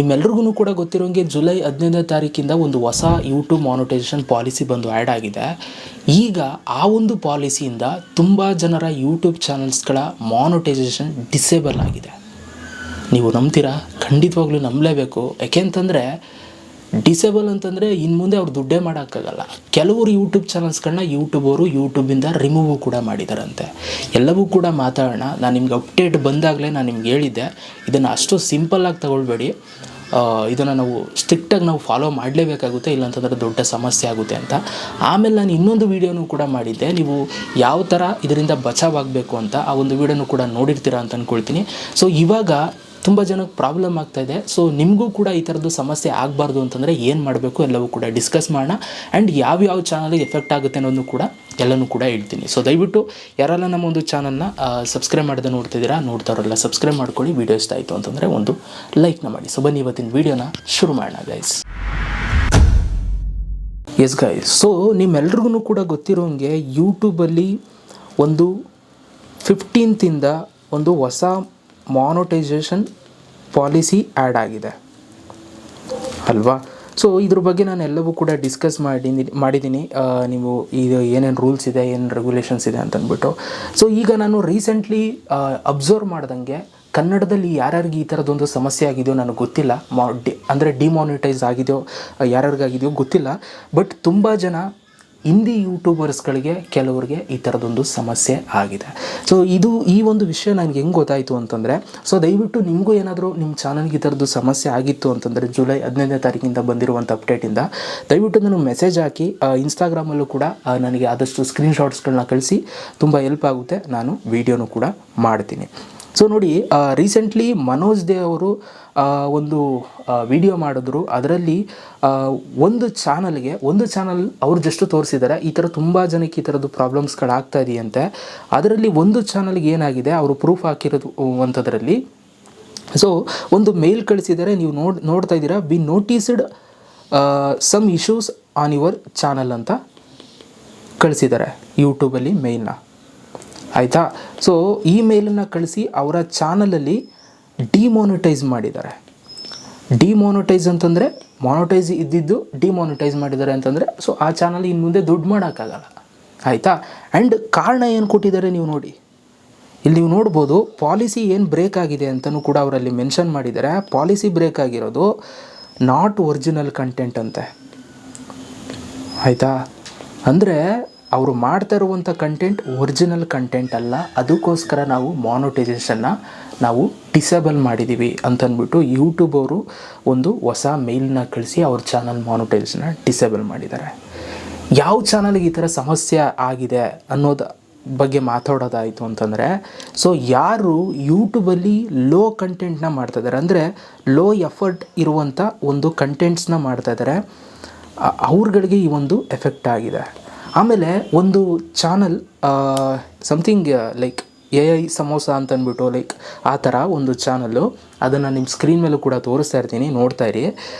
ನಿಮ್ಮೆಲ್ರಿಗೂ ಕೂಡ ಗೊತ್ತಿರೋಂಗೆ ಜುಲೈ 15ನೇ ತಾರೀಕಿಂದ ಒಂದು ಹೊಸ ಯೂಟ್ಯೂಬ್ ಮಾನಿಟೈಸೇಷನ್ ಪಾಲಿಸಿ ಬಂದು ಆ್ಯಡ್ ಆಗಿದೆ. ಈಗ ಆ ಒಂದು ಪಾಲಿಸಿಯಿಂದ ತುಂಬ ಜನರ ಯೂಟ್ಯೂಬ್ ಚಾನಲ್ಸ್ಗಳ ಮಾನಿಟೈಸೇಷನ್ ಡಿಸೇಬಲ್ ಆಗಿದೆ. ನೀವು ನಂಬ್ತೀರಾ? ಖಂಡಿತವಾಗ್ಲೂ ನಂಬಲೇಬೇಕು. ಯಾಕೆಂತಂದರೆ ಡಿಸೇಬಲ್ ಅಂತಂದರೆ ಇನ್ನು ಮುಂದೆ ಅವ್ರು ದುಡ್ಡೇ ಮಾಡೋಕ್ಕಾಗಲ್ಲ. ಕೆಲವರು ಯೂಟ್ಯೂಬ್ ಚಾನಲ್ಸ್ಗಳನ್ನ ಯೂಟ್ಯೂಬರು ಯೂಟ್ಯೂಬಿಂದ ರಿಮೂವ್ ಕೂಡ ಮಾಡಿದಾರಂತೆ. ಎಲ್ಲವೂ ಕೂಡ ಮಾತಾಡೋಣ. ನಾನು ನಿಮ್ಗೆ ಅಪ್ಡೇಟ್ ಬಂದಾಗಲೇ ನಾನು ನಿಮ್ಗೆ ಹೇಳಿದ್ದೆ, ಇದನ್ನು ಅಷ್ಟು ಸಿಂಪಲ್ಲಾಗಿ ತಗೊಳ್ಬೇಡಿ. ಇದನ್ನು ನಾವು ಸ್ಟ್ರಿಕ್ಟಾಗಿ ನಾವು ಫಾಲೋ ಮಾಡಲೇಬೇಕಾಗುತ್ತೆ, ಇಲ್ಲಾಂತಂದರೆ ದೊಡ್ಡ ಸಮಸ್ಯೆ ಆಗುತ್ತೆ ಅಂತ. ಆಮೇಲೆ ನಾನು ಇನ್ನೊಂದು ವೀಡಿಯೋನೂ ಕೂಡ ಮಾಡಿದ್ದೆ, ನೀವು ಯಾವ ಥರ ಇದರಿಂದ ಬಚಾವಾಗಬೇಕು ಅಂತ. ಆ ಒಂದು ವೀಡಿಯೋನೂ ಕೂಡ ನೋಡಿರ್ತೀರಾ ಅಂತ ಅಂದ್ಕೊಳ್ತೀನಿ. ಸೊ ಇವಾಗ ತುಂಬ ಜನಕ್ಕೆ ಪ್ರಾಬ್ಲಮ್ ಆಗ್ತಾಯಿದೆ. ಸೊ ನಿಮಗೂ ಕೂಡ ಈ ಥರದ್ದು ಸಮಸ್ಯೆ ಆಗಬಾರ್ದು ಅಂತಂದರೆ ಏನು ಮಾಡಬೇಕು ಎಲ್ಲವೂ ಕೂಡ ಡಿಸ್ಕಸ್ ಮಾಡೋಣ. ಆ್ಯಂಡ್ ಯಾವ್ಯಾವ ಚಾನಲ್ಗೆ ಎಫೆಕ್ಟ್ ಆಗುತ್ತೆ ಅನ್ನೋದನ್ನು ಕೂಡ ಎಲ್ಲನೂ ಕೂಡ ಹೇಳ್ತೀನಿ. ಸೊ ದಯವಿಟ್ಟು ಯಾರೆಲ್ಲ ನಮ್ಮ ಒಂದು ಚಾನಲ್ನ ಸಬ್ಸ್ಕ್ರೈಬ್ ಮಾಡದೆ ನೋಡ್ತಿದ್ದೀರಾ, ನೋಡ್ತಾರಲ್ಲ ಸಬ್ಸ್ಕ್ರೈಬ್ ಮಾಡ್ಕೊಳ್ಳಿ. ವೀಡಿಯೋ ಇಷ್ಟ ಆಯಿತು ಅಂತಂದರೆ ಒಂದು ಲೈಕ್ನ ಮಾಡಿ. ಸೊ ಬನ್ನಿ ಇವತ್ತಿನ ವೀಡಿಯೋನ ಶುರು ಮಾಡೋಣ ಗೈಸ್. ಎಸ್ ಗೈಸ್, ಸೊ ನಿಮ್ಮೆಲ್ರಿಗೂ ಕೂಡ ಗೊತ್ತಿರೋಂಗೆ ಯೂಟ್ಯೂಬಲ್ಲಿ ಒಂದು 15th ಒಂದು ಹೊಸ ಮಾನಿಟೈಸೇಷನ್ ಪಾಲಿಸಿ ಆ್ಯಡ್ ಆಗಿದೆ ಅಲ್ವಾ. ಸೊ ಇದ್ರ ಬಗ್ಗೆ ನಾನು ಎಲ್ಲವೂ ಕೂಡ ಡಿಸ್ಕಸ್ ಮಾಡಿದ್ದೀನಿ. ನೀವು ಇದು ಏನೇನು ರೂಲ್ಸ್ ಇದೆ, ಏನು ರೆಗ್ಯುಲೇಷನ್ಸ್ ಇದೆ ಅಂತಂದ್ಬಿಟ್ಟು. ಸೊ ಈಗ ನಾನು ರೀಸೆಂಟ್ಲಿ ಅಬ್ಸರ್ವ್ ಮಾಡ್ದಂಗೆ ಕನ್ನಡದಲ್ಲಿ ಯಾರ್ಯಾರಿಗೆ ಈ ಥರದೊಂದು ಸಮಸ್ಯೆ ಆಗಿದೆಯೋ ನನಗೆ ಗೊತ್ತಿಲ್ಲ. ಅಂದರೆ ಡಿಮಾನಿಟೈಸ್ ಆಗಿದೆಯೋ ಯಾರ್ಯಾರಿಗಾಗಿದೆಯೋ ಗೊತ್ತಿಲ್ಲ. ಬಟ್ ತುಂಬ ಜನ ಹಿಂದಿ ಯೂಟ್ಯೂಬರ್ಸ್ಗಳಿಗೆ ಕೆಲವರಿಗೆ ಈ ಥರದೊಂದು ಸಮಸ್ಯೆ ಆಗಿದೆ. ಸೊ ಈ ಒಂದು ವಿಷಯ ನನಗೆ ಹೆಂಗೆ ಗೊತ್ತಾಯಿತು ಅಂತಂದರೆ, ಸೊ ದಯವಿಟ್ಟು ನಿಮಗೂ ಏನಾದರೂ ನಿಮ್ಮ ಚಾನಲ್ಗೆ ಈ ಥರದ್ದು ಸಮಸ್ಯೆ ಆಗಿತ್ತು ಅಂತಂದರೆ ಜುಲೈ 15ನೇ ತಾರೀಕಿಂದ ಬಂದಿರುವಂಥ ಅಪ್ಡೇಟಿಂದ ದಯವಿಟ್ಟು ನನಗೆ ಮೆಸೇಜ್ ಹಾಕಿ. ಇನ್ಸ್ಟಾಗ್ರಾಮಲ್ಲೂ ಕೂಡ ನನಗೆ ಆದಷ್ಟು ಸ್ಕ್ರೀನ್ಶಾಟ್ಸ್ಗಳನ್ನ ಕಳಿಸಿ, ತುಂಬ ಹೆಲ್ಪ್ ಆಗುತ್ತೆ. ನಾನು ವೀಡಿಯೋನೂ ಕೂಡ ಮಾಡ್ತೀನಿ. ಸೊ ನೋಡಿ, ರೀಸೆಂಟ್ಲಿ ಮನೋಜ್ ದೇ ಅವರು ಒಂದು ವಿಡಿಯೋ ಮಾಡಿದ್ರು. ಅದರಲ್ಲಿ ಒಂದು ಚಾನಲ್ ಅವ್ರು ಜಸ್ಟ್ ತೋರಿಸಿದ್ದಾರೆ, ಈ ಥರ ತುಂಬ ಜನಕ್ಕೆ ಈ ಥರದ್ದು ಪ್ರಾಬ್ಲಮ್ಸ್ಗಳಾಗ್ತಾ ಇದೆಯಂತೆ. ಅದರಲ್ಲಿ ಒಂದು ಚಾನಲ್ಗೆ ಏನಾಗಿದೆ ಅವರು ಪ್ರೂಫ್ ಹಾಕಿರೋದು ಅಂಥದ್ರಲ್ಲಿ. ಸೊ ಒಂದು ಮೇಲ್ ಕಳಿಸಿದ್ದಾರೆ, ನೀವು ನೋಡ್ತಾ ಇದ್ದೀರಾ, we noticed some issues on your channel ಅಂತ ಕಳಿಸಿದ್ದಾರೆ ಯೂಟ್ಯೂಬಲ್ಲಿ ಮೇಲ್ನ, ಆಯಿತಾ. ಸೊ ಈ ಮೇಲನ್ನು ಕಳಿಸಿ ಅವರ ಚಾನಲಲ್ಲಿ ಡಿಮಾನಿಟೈಸ್ ಮಾಡಿದ್ದಾರೆ. ಡಿಮಾನಿಟೈಸ್ ಅಂತಂದರೆ ಮಾನಿಟೈಸ್ ಇದ್ದಿದ್ದು ಡಿಮಾನಿಟೈಸ್ ಮಾಡಿದ್ದಾರೆ ಅಂತಂದರೆ, ಸೊ ಆ ಚಾನಲ್ ಇನ್ನು ಮುಂದೆ ದುಡ್ಡು ಮಾಡೋಕ್ಕಾಗಲ್ಲ, ಆಯಿತಾ. ಆ್ಯಂಡ್ ಕಾರಣ ಏನು ಕೊಟ್ಟಿದ್ದಾರೆ ನೀವು ನೋಡಿ, ಇಲ್ಲಿ ನೀವು ನೋಡ್ಬೋದು ಪಾಲಿಸಿ ಏನು ಬ್ರೇಕ್ ಆಗಿದೆ ಅಂತಲೂ ಕೂಡ ಅವರಲ್ಲಿ ಮೆನ್ಷನ್ ಮಾಡಿದ್ದಾರೆ. ಪಾಲಿಸಿ ಬ್ರೇಕ್ ಆಗಿರೋದು ನಾಟ್ ಒರಿಜಿನಲ್ ಕಂಟೆಂಟ್ ಅಂತೆ, ಆಯಿತಾ. ಅಂದರೆ ಅವರು ಮಾಡ್ತಾ ಇರುವಂಥ ಕಂಟೆಂಟ್ ಒರಿಜಿನಲ್ ಕಂಟೆಂಟ್ ಅಲ್ಲ, ಅದಕ್ಕೋಸ್ಕರ ನಾವು ಮಾನಿಟೈಸೇಷನ್ನ ನಾವು ಡಿಸೇಬಲ್ ಮಾಡಿದ್ದೀವಿ ಅಂತಂದ್ಬಿಟ್ಟು ಯೂಟ್ಯೂಬ್ ಅವರು ಒಂದು ಹೊಸ ಮೇಲ್ನ ಕಳಿಸಿ ಅವ್ರ ಚಾನಲ್ ಮಾನಿಟೈಸೇಷನ್ನ ಡಿಸೇಬಲ್ ಮಾಡಿದ್ದಾರೆ. ಯಾವ ಚಾನಲ್ಗೆ ಈ ಥರ ಸಮಸ್ಯೆ ಆಗಿದೆ ಅನ್ನೋದು ಬಗ್ಗೆ ಮಾತಾಡೋದಾಯಿತು ಅಂತಂದರೆ, ಸೊ ಯಾರು ಯೂಟ್ಯೂಬಲ್ಲಿ ಲೋ ಕಂಟೆಂಟ್ನ ಮಾಡ್ತಾಯಿದ್ದಾರೆ, ಅಂದರೆ ಲೋ ಎಫರ್ಟ್ ಇರುವಂಥ ಒಂದು ಕಂಟೆಂಟ್ಸ್ನ ಮಾಡ್ತಾಯಿದ್ದಾರೆ, ಅವ್ರುಗಳಿಗೆ ಈ ಒಂದು ಎಫೆಕ್ಟ್ ಆಗಿದೆ. ಆಮೇಲೆ ಒಂದು channel something like AI samosa ಅಂತಂದ್ಬಿಟ್ಟು ಲೈಕ್ ಆ ಥರ ಒಂದು ಚಾನಲ್ಲು, ಅದನ್ನು ನಿಮ್ಮ ಸ್ಕ್ರೀನ್ ಮೇಲೂ ಕೂಡ ತೋರಿಸ್ತಾ ಇರ್ತೀನಿ, ನೋಡ್ತಾ ಇರಿ.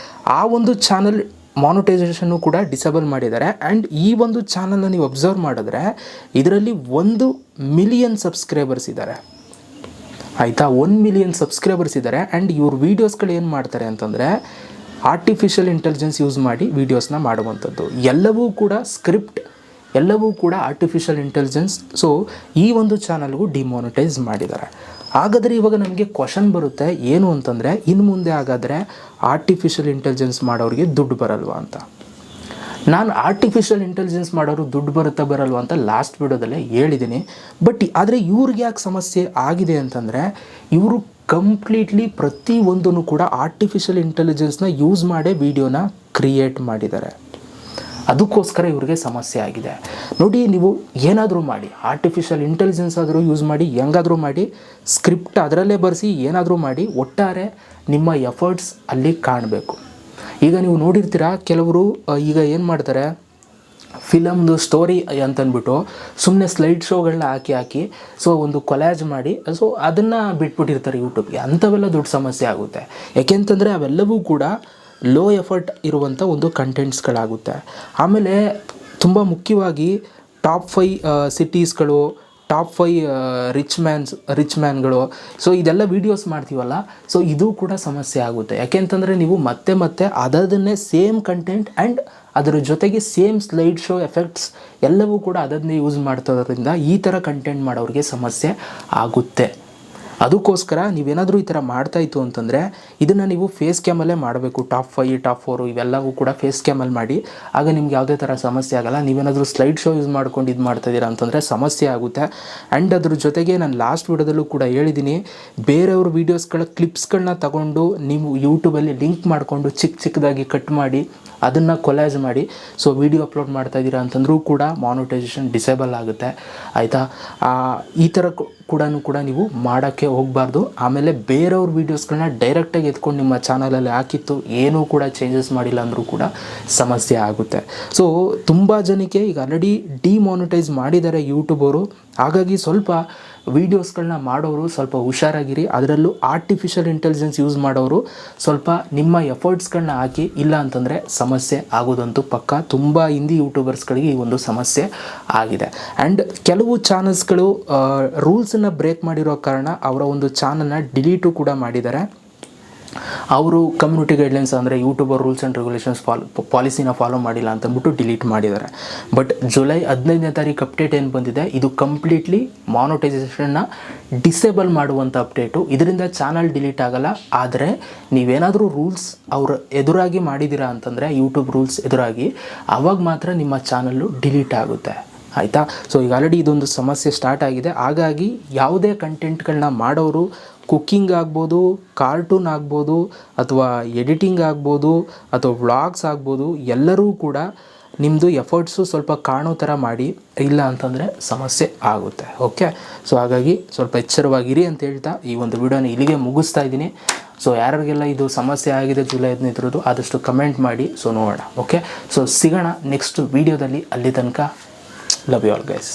ಆ ಒಂದು ಚಾನಲ್ ಮಾನಿಟೈಸೇಷನ್ನು ಕೂಡ ಡಿಸೇಬಲ್ ಮಾಡಿದ್ದಾರೆ. ಆ್ಯಂಡ್ ಈ ಒಂದು ಚಾನಲ್ನ ನೀವು ಅಬ್ಸರ್ವ್ ಮಾಡಿದ್ರೆ ಇದರಲ್ಲಿ 1 ಮಿಲಿಯನ್ ಸಬ್ಸ್ಕ್ರೈಬರ್ಸ್ ಇದ್ದಾರೆ, ಆಯಿತಾ. 1 ಮಿಲಿಯನ್ ಸಬ್ಸ್ಕ್ರೈಬರ್ಸ್ ಇದ್ದಾರೆ. ಆ್ಯಂಡ್ ಇವ್ರ ವೀಡಿಯೋಸ್ಗಳು ಏನು ಮಾಡ್ತಾರೆ ಅಂತಂದರೆ ಆರ್ಟಿಫಿಷಿಯಲ್ ಇಂಟೆಲಿಜೆನ್ಸ್ ಯೂಸ್ ಮಾಡಿ ವೀಡಿಯೋಸ್ನ ಮಾಡುವಂಥದ್ದು, ಎಲ್ಲವೂ ಕೂಡ ಸ್ಕ್ರಿಪ್ಟ್, ಎಲ್ಲವೂ ಕೂಡ ಆರ್ಟಿಫಿಷಿಯಲ್ ಇಂಟೆಲಿಜೆನ್ಸ್. ಸೊ ಈ ಒಂದು ಚಾನಲ್ಗೂ ಡಿಮಾನಿಟೈಸ್ ಮಾಡಿದ್ದಾರೆ. ಹಾಗಾದರೆ ಇವಾಗ ನಮಗೆ ಕ್ವಶನ್ ಬರುತ್ತೆ ಏನು ಅಂತಂದರೆ, ಇನ್ನು ಮುಂದೆ ಹಾಗಾದರೆ ಆರ್ಟಿಫಿಷಿಯಲ್ ಇಂಟೆಲಿಜೆನ್ಸ್ ಮಾಡೋರಿಗೆ ದುಡ್ಡು ಬರಲ್ವಾ ಅಂತ. ನಾನು ಆರ್ಟಿಫಿಷಿಯಲ್ ಇಂಟೆಲಿಜೆನ್ಸ್ ಮಾಡೋರು ದುಡ್ಡು ಬರಲ್ವಾ ಅಂತ ಲಾಸ್ಟ್ ವಿಡಿಯೋದಲ್ಲೇ ಹೇಳಿದ್ದೀನಿ. ಬಟ್ ಆದರೆ ಇವ್ರಿಗೆ ಯಾಕೆ ಸಮಸ್ಯೆ ಆಗಿದೆ ಅಂತಂದರೆ, ಇವರು ಕಂಪ್ಲೀಟ್ಲಿ ಪ್ರತಿಯೊಂದನ್ನು ಕೂಡ ಆರ್ಟಿಫಿಷಿಯಲ್ ಇಂಟೆಲಿಜೆನ್ಸ್ನ ಯೂಸ್ ಮಾಡೇ ವಿಡಿಯೋನ ಕ್ರಿಯೇಟ್ ಮಾಡಿದ್ದಾರೆ, ಅದಕ್ಕೋಸ್ಕರ ಇವ್ರಿಗೆ ಸಮಸ್ಯೆ ಆಗಿದೆ. ನೋಡಿ, ನೀವು ಏನಾದರೂ ಮಾಡಿ, ಆರ್ಟಿಫಿಷಿಯಲ್ ಇಂಟೆಲಿಜೆನ್ಸ್ ಆದರೂ ಯೂಸ್ ಮಾಡಿ, ಹೆಂಗಾದರೂ ಮಾಡಿ, ಸ್ಕ್ರಿಪ್ಟ್ ಅದರಲ್ಲೇ ಬರೆಸಿ, ಏನಾದರೂ ಮಾಡಿ, ಒಟ್ಟಾರೆ ನಿಮ್ಮ ಎಫರ್ಟ್ಸ್ ಅಲ್ಲಿ ಕಾಣಬೇಕು. ಈಗ ನೀವು ನೋಡಿರ್ತೀರ, ಕೆಲವರು ಈಗ ಏನು ಮಾಡ್ತಾರೆ, ಫಿಲಮ್ದು ಸ್ಟೋರಿ ಅಂತಂದ್ಬಿಟ್ಟು ಸುಮ್ಮನೆ ಸ್ಲೈಡ್ ಶೋಗಳನ್ನ ಹಾಕಿ ಸೊ ಒಂದು ಕೊಲ್ಯಾಜ್ ಮಾಡಿ ಸೊ ಅದನ್ನು ಬಿಟ್ಬಿಟ್ಟಿರ್ತಾರೆ ಯೂಟ್ಯೂಬ್ಗೆ. ಅಂಥವೆಲ್ಲ ದೊಡ್ಡ ಸಮಸ್ಯೆ ಆಗುತ್ತೆ. ಯಾಕೆಂತಂದರೆ ಅವೆಲ್ಲವೂ ಕೂಡ ಲೋ ಎಫರ್ಟ್ ಇರುವಂಥ ಒಂದು ಕಂಟೆಂಟ್ಸ್ಗಳಾಗುತ್ತೆ. ಆಮೇಲೆ ತುಂಬ ಮುಖ್ಯವಾಗಿ ಟಾಪ್ 5 ಸಿಟೀಸ್ಗಳು, ಟಾಪ್ 5 ರಿಚ್ ಮ್ಯಾನ್ಗಳು, ಸೊ ಇದೆಲ್ಲ ವೀಡಿಯೋಸ್ ಮಾಡ್ತೀವಲ್ಲ, ಸೊ ಇದು ಕೂಡ ಸಮಸ್ಯೆ ಆಗುತ್ತೆ. ಯಾಕೆಂತಂದರೆ ನೀವು ಮತ್ತೆ ಅದನ್ನೇ ಸೇಮ್ ಕಂಟೆಂಟ್ ಆ್ಯಂಡ್ ಅದರ ಜೊತೆಗೆ ಸೇಮ್ ಸ್ಲೈಡ್ ಶೋ ಎಫೆಕ್ಟ್ಸ್ ಎಲ್ಲವೂ ಕೂಡ ಅದನ್ನೇ ಯೂಸ್ ಮಾಡ್ತೋದ್ರಿಂದ ಈ ಥರ ಕಂಟೆಂಟ್ ಮಾಡೋರಿಗೆ ಸಮಸ್ಯೆ ಆಗುತ್ತೆ. ಅದಕ್ಕೋಸ್ಕರ ನೀವೇನಾದರೂ ಈ ಥರ ಮಾಡ್ತಾಯಿತ್ತು ಅಂತಂದರೆ ಇದನ್ನು ನೀವು ಫೇಸ್ ಕ್ಯಾಮಲ್ಲೇ ಮಾಡಬೇಕು. ಟಾಪ್ 5 ಟಾಪ್ 4 ಇವೆಲ್ಲವೂ ಕೂಡ ಫೇಸ್ ಕ್ಯಾಮಲ್ಲಿ ಮಾಡಿ, ಆಗ ನಿಮ್ಗೆ ಯಾವುದೇ ಥರ ಸಮಸ್ಯೆ ಆಗೋಲ್ಲ. ನೀವೇನಾದರೂ ಸ್ಲೈಡ್ ಶೋ ಯೂಸ್ ಮಾಡ್ಕೊಂಡು ಇದು ಮಾಡ್ತಾಯಿದ್ದೀರಾ ಅಂತಂದರೆ ಸಮಸ್ಯೆ ಆಗುತ್ತೆ. ಆ್ಯಂಡ್ ಅದ್ರ ಜೊತೆಗೆ ನಾನು ಲಾಸ್ಟ್ ವಿಡಿಯೋದಲ್ಲೂ ಕೂಡ ಹೇಳಿದ್ದೀನಿ, ಬೇರೆಯವ್ರ ವೀಡಿಯೋಸ್ಗಳ ಕ್ಲಿಪ್ಸ್ಗಳನ್ನ ತಗೊಂಡು ನೀವು ಯೂಟ್ಯೂಬಲ್ಲಿ ಲಿಂಕ್ ಮಾಡಿಕೊಂಡು ಚಿಕ್ಕದಾಗಿ ಕಟ್ ಮಾಡಿ ಅದನ್ನು ಕೊಲಾಜ್ ಮಾಡಿ ಸೊ ವಿಡಿಯೋ ಅಪ್ಲೋಡ್ ಮಾಡ್ತಾಯಿದ್ದೀರಾ ಅಂತಂದ್ರೂ ಕೂಡ ಮಾನಿಟೈಸೇಷನ್ ಡಿಸೇಬಲ್ ಆಗುತ್ತೆ, ಆಯಿತಾ. ಈ ಥರ ಕೂಡ ನೀವು ಮಾಡೋಕ್ಕೆ ಹೋಗಬಾರ್ದು. ಆಮೇಲೆ ಬೇರೆಯವ್ರ ವೀಡಿಯೋಸ್ಗಳನ್ನ ಡೈರೆಕ್ಟಾಗಿ ಎತ್ಕೊಂಡು ನಿಮ್ಮ ಚಾನಲಲ್ಲಿ ಹಾಕಿತ್ತು ಏನೂ ಕೂಡ ಚೇಂಜಸ್ ಮಾಡಿಲ್ಲ ಅಂದರೂ ಕೂಡ ಸಮಸ್ಯೆ ಆಗುತ್ತೆ. ಸೊ ತುಂಬ ಜನಕ್ಕೆ ಈಗ ಆಲ್ರೆಡಿ ಡಿಮಾನಿಟೈಸ್ ಮಾಡಿದ್ದಾರೆ ಯೂಟ್ಯೂಬರು. ಹಾಗಾಗಿ ಸ್ವಲ್ಪ ವೀಡಿಯೋಸ್ಗಳನ್ನ ಮಾಡೋರು ಸ್ವಲ್ಪ ಹುಷಾರಾಗಿರಿ. ಅದರಲ್ಲೂ ಆರ್ಟಿಫಿಷಿಯಲ್ ಇಂಟೆಲಿಜೆನ್ಸ್ ಯೂಸ್ ಮಾಡೋರು ಸ್ವಲ್ಪ ನಿಮ್ಮ ಎಫರ್ಟ್ಸ್ಗಳನ್ನ ಹಾಕಿ, ಇಲ್ಲ ಅಂತಂದರೆ ಸಮಸ್ಯೆ ಆಗೋದಂತೂ ಪಕ್ಕ. ತುಂಬ ಹಿಂದಿ ಯೂಟ್ಯೂಬರ್ಸ್ಗಳಿಗೆ ಈ ಒಂದು ಸಮಸ್ಯೆ ಆಗಿದೆ. ಆ್ಯಂಡ್ ಕೆಲವು ಚಾನಲ್ಸ್ಗಳು ರೂಲ್ಸನ್ನು ಬ್ರೇಕ್ ಮಾಡಿರೋ ಕಾರಣ ಅವರ ಒಂದು ಚಾನಲ್ನ ಡಿಲೀಟು ಕೂಡ ಮಾಡಿದ್ದಾರೆ. ಅವರು ಕಮ್ಯುನಿಟಿ ಗೈಡ್ಲೈನ್ಸ್ ಅಂದರೆ ಯೂಟ್ಯೂಬರ್ ರೂಲ್ಸ್ ಆ್ಯಂಡ್ ರೆಗ್ಯುಲೇಷನ್ಸ್ ಪಾಲಿಸಿನ ಫಾಲೋ ಮಾಡಿಲ್ಲ ಅಂತಂದ್ಬಿಟ್ಟು ಡಿಲೀಟ್ ಮಾಡಿದ್ದಾರೆ. ಬಟ್ ಜುಲೈ 15ನೇ ತಾರೀಕು ಅಪ್ಡೇಟ್ ಏನು ಬಂದಿದೆ, ಇದು ಕಂಪ್ಲೀಟ್ಲಿ ಮಾನಿಟೈಸೇಷನ್ನ ಡಿಸೇಬಲ್ ಮಾಡುವಂಥ ಅಪ್ಡೇಟು. ಇದರಿಂದ ಚಾನಲ್ ಡಿಲೀಟ್ ಆಗಲ್ಲ. ಆದರೆ ನೀವೇನಾದರೂ ರೂಲ್ಸ್ ಅವ್ರ ಎದುರಾಗಿ ಮಾಡಿದ್ದೀರಾ ಅಂತಂದರೆ, ಯೂಟ್ಯೂಬ್ ರೂಲ್ಸ್ ಎದುರಾಗಿ, ಆವಾಗ ಮಾತ್ರ ನಿಮ್ಮ ಚಾನಲ್ಲು ಡಿಲೀಟ್ ಆಗುತ್ತೆ, ಆಯಿತಾ. ಸೊ ಈಗ ಆಲ್ರೆಡಿ ಇದೊಂದು ಸಮಸ್ಯೆ ಸ್ಟಾರ್ಟ್ ಆಗಿದೆ. ಹಾಗಾಗಿ ಯಾವುದೇ ಕಂಟೆಂಟ್ಗಳನ್ನ ಮಾಡೋರು, ಕುಕ್ಕಿಂಗ್ ಆಗ್ಬೋದು, ಕಾರ್ಟೂನ್ ಆಗ್ಬೋದು, ಅಥವಾ ಎಡಿಟಿಂಗ್ ಆಗ್ಬೋದು, ಅಥವಾ ವ್ಲಾಗ್ಸ್ ಆಗ್ಬೋದು, ಎಲ್ಲರೂ ಕೂಡ ನಿಮ್ಮದು ಎಫರ್ಟ್ಸು ಸ್ವಲ್ಪ ಕಾಣೋ ಥರ ಮಾಡಿ, ಇಲ್ಲ ಅಂತಂದರೆ ಸಮಸ್ಯೆ ಆಗುತ್ತೆ. ಓಕೆ, ಸೊ ಹಾಗಾಗಿ ಸ್ವಲ್ಪ ಎಚ್ಚರವಾಗಿರಿ ಅಂತ ಹೇಳ್ತಾ ಈ ಒಂದು ವಿಡಿಯೋನ ಇಲ್ಲಿಗೆ ಮುಗಿಸ್ತಾ ಇದ್ದೀನಿ. ಸೊ ಯಾರಿಗೆಲ್ಲ ಇದು ಸಮಸ್ಯೆ ಆಗಿದೆ ಜುಲೈ 15 ಆದಷ್ಟು ಕಮೆಂಟ್ ಮಾಡಿ, ಸೊ ನೋಡೋಣ. ಓಕೆ, ಸೊ ಸಿಗೋಣ ನೆಕ್ಸ್ಟ್ ವೀಡಿಯೋದಲ್ಲಿ. ಅಲ್ಲಿ ತನಕ ಲವ್ ಯು ಆಲ್ ಗೈಸ್.